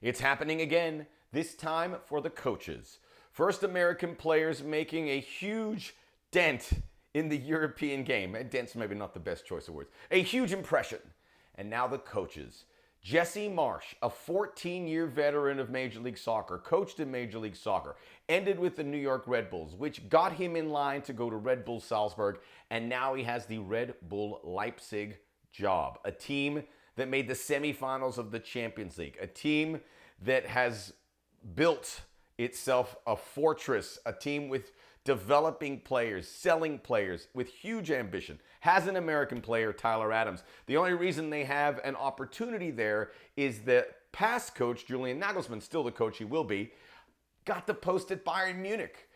It's happening again, this time for the coaches. First American players making a huge dent in the European game. Dent's maybe not the best choice of words. A huge impression. And now the coaches. Jesse Marsch, a 14-year veteran of Major League Soccer, coached in Major League Soccer, ended with the New York Red Bulls, which got him in line to go to Red Bull Salzburg, and now he has the Red Bull Leipzig job, a team that made the semifinals of the Champions League, a team that has built itself a fortress, a team with developing players, selling players with huge ambition, has an American player, Tyler Adams. The only reason they have an opportunity there is that past coach, Julian Nagelsmann, still the coach he will be, got the post at Bayern Munich.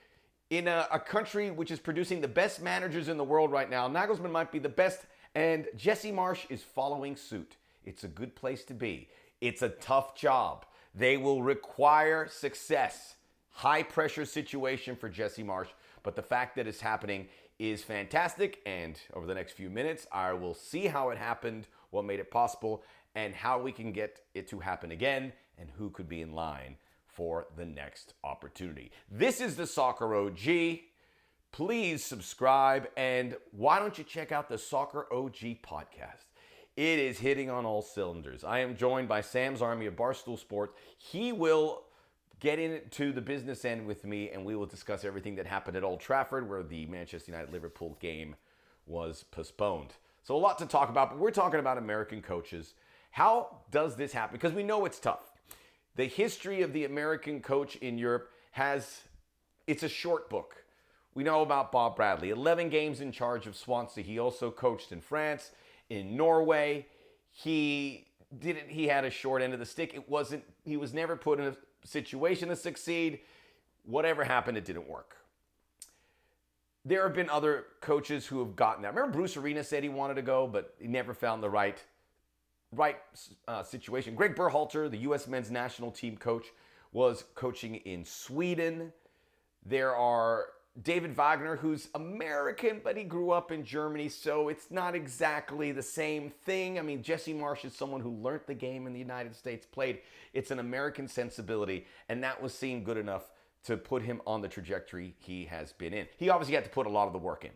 In a country which is producing the best managers in the world right now, Nagelsmann might be the best, and Jesse Marsch is following suit. It's a good place to be. It's a tough job. They will require success. High pressure situation for Jesse Marsch, but the fact that it's happening is fantastic, and over the next few minutes I will see how it happened, what made it possible, and how we can get it to happen again, and who could be in line for the next opportunity. This is the Soccer O.G. Please subscribe, and why don't you check out the Soccer O.G. podcast? It is hitting on all cylinders. I am joined by Sam's Army of Barstool Sports. He will get into the business end with me, and we will discuss everything that happened at Old Trafford, where the Manchester United-Liverpool game was postponed. So a lot to talk about, but we're talking about American coaches. How does this happen? Because we know it's tough. The history of the American coach in Europe it's a short book. We know about Bob Bradley, 11 games in charge of Swansea. He also coached in France, in Norway. He had a short end of the stick. He was never put in a situation to succeed. Whatever happened, it didn't work. There have been other coaches who have gotten that. Remember Bruce Arena said he wanted to go, but he never found the right situation. Greg Berhalter, the U.S. men's national team coach, was coaching in Sweden. There are David Wagner, who's American, but he grew up in Germany, so it's not exactly the same thing. I mean, Jesse Marsch is someone who learned the game in the United States, played. It's an American sensibility, and that was seen good enough to put him on the trajectory he has been in. He obviously had to put a lot of the work in.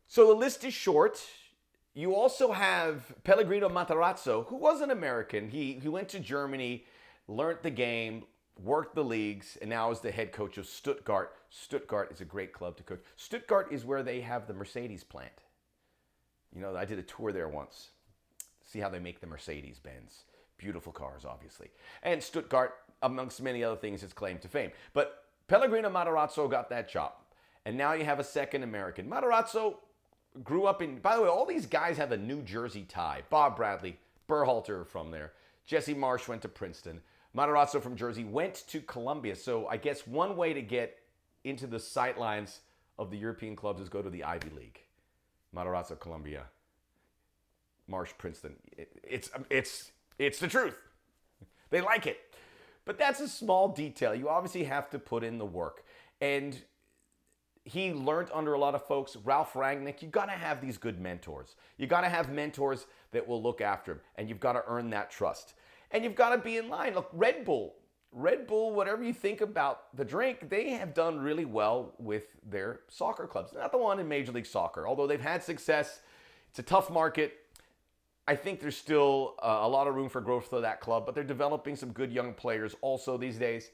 So the list is short. You also have Pellegrino Matarazzo, who was an American. He went to Germany, learned the game, worked the leagues, and now is the head coach of Stuttgart. Stuttgart is a great club to coach. Stuttgart is where they have the Mercedes plant. You know, I did a tour there once. See how they make the Mercedes-Benz. Beautiful cars, obviously. And Stuttgart, amongst many other things, is claim to fame. But Pellegrino Matarazzo got that job. And now you have a second American. Matarazzo grew up in... By the way, all these guys have a New Jersey tie. Bob Bradley, Berhalter from there. Jesse Marsch went to Princeton. Matarazzo from Jersey went to Columbia. So I guess one way to get into the sightlines of the European clubs is go to the Ivy League. Matarazzo, Columbia. Marsch, Princeton. It's the truth. They like it. But that's a small detail. You obviously have to put in the work. And he learned under a lot of folks. Ralph Rangnick, you got to have these good mentors. You got to have mentors that will look after him. And you've got to earn that trust. And you've got to be in line. Look, Red Bull, whatever you think about the drink, they have done really well with their soccer clubs. Not the one in Major League Soccer. Although they've had success, it's a tough market. I think there's still a lot of room for growth for that club, but they're developing some good young players also these days.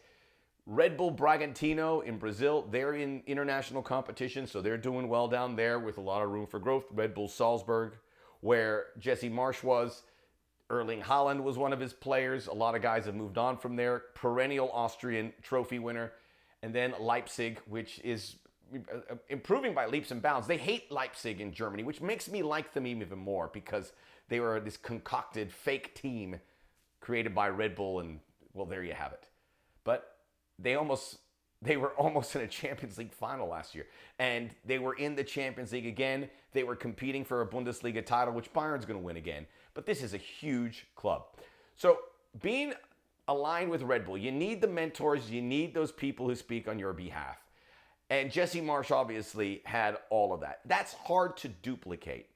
Red Bull Bragantino in Brazil, they're in international competition, so they're doing well down there with a lot of room for growth. Red Bull Salzburg, where Jesse Marsch was, Erling Haaland was one of his players. A lot of guys have moved on from there. Perennial Austrian trophy winner. And then Leipzig, which is improving by leaps and bounds. They hate Leipzig in Germany, which makes me like them even more because they were this concocted fake team created by Red Bull, and, well, there you have it. But they were almost in a Champions League final last year. And they were in the Champions League again. They were competing for a Bundesliga title, which Bayern's going to win again. But this is a huge club. So being aligned with Red Bull, you need the mentors, you need those people who speak on your behalf. And Jesse Marsch obviously had all of that. That's hard to duplicate.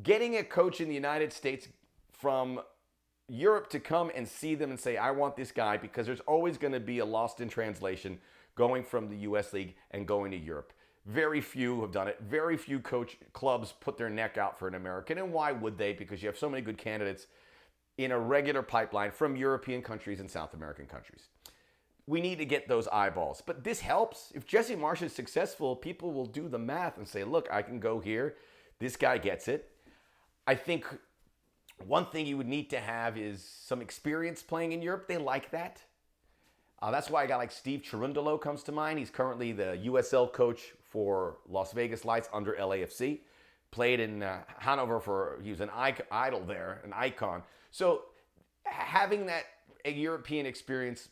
Getting a coach in the United States from Europe to come and see them and say, I want this guy, because there's always going to be a lost in translation going from the U.S. League and going to Europe. Very few have done it. Very few clubs put their neck out for an American. And why would they? Because you have so many good candidates in a regular pipeline from European countries and South American countries. We need to get those eyeballs. But this helps. If Jesse Marsch is successful, people will do the math and say, look, I can go here. This guy gets it. I think one thing you would need to have is some experience playing in Europe. They like that. That's why a guy like Steve Cherundolo comes to mind. He's currently the USL coach for Las Vegas Lights under LAFC. Played in Hanover he was an idol there, an icon. So having that European experience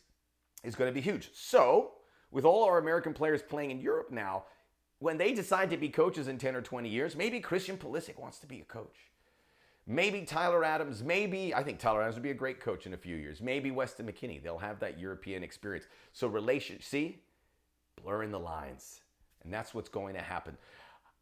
is going to be huge. So with all our American players playing in Europe now, when they decide to be coaches in 10 or 20 years, maybe Christian Pulisic wants to be a coach. Maybe Tyler Adams, I think Tyler Adams would be a great coach in a few years. Maybe Weston McKennie. They'll have that European experience. So blurring the lines. And that's what's going to happen.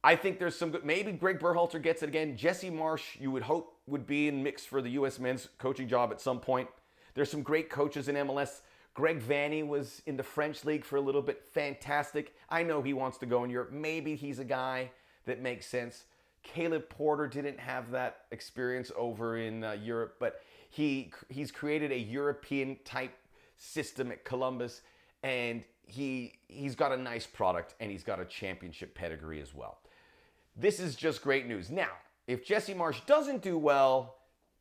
I think there's some good, maybe Greg Berhalter gets it again. Jesse Marsch, you would hope, would be in mix for the U.S. men's coaching job at some point. There's some great coaches in MLS. Greg Vanny was in the French league for a little bit. Fantastic. I know he wants to go in Europe. Maybe he's a guy that makes sense. Caleb Porter didn't have that experience over in Europe, but he's created a European type system at Columbus, and he's got a nice product, and he's got a championship pedigree as well. This is just great news. Now, if Jesse Marsch doesn't do well,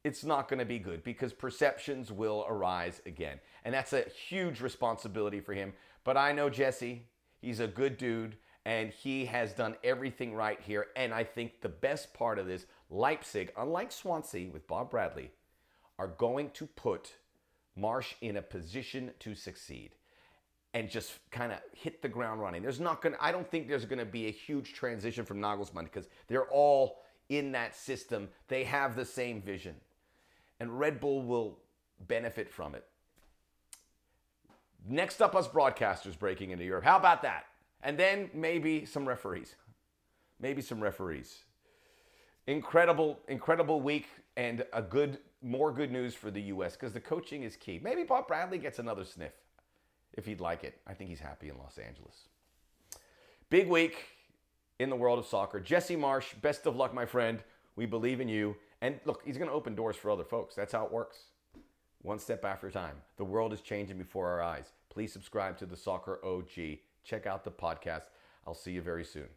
it's not going to be good, because perceptions will arise again. And that's a huge responsibility for him. But I know Jesse, he's a good dude, and he has done everything right here. And I think the best part of this, Leipzig, unlike Swansea with Bob Bradley, are going to put Marsch in a position to succeed and just kind of hit the ground running. I don't think there's going to be a huge transition from Nagelsmann, because they're all in that system. They have the same vision. And Red Bull will benefit from it. Next up, us broadcasters breaking into Europe. How about that? And then maybe some referees. Incredible week, and more good news for the U.S., because the coaching is key. Maybe Bob Bradley gets another sniff if he'd like it. I think he's happy in Los Angeles. Big week in the world of soccer. Jesse Marsch, best of luck, my friend. We believe in you. And look, he's going to open doors for other folks. That's how it works. One step after time. The world is changing before our eyes. Please subscribe to the Soccer O.G. Check out the podcast. I'll see you very soon.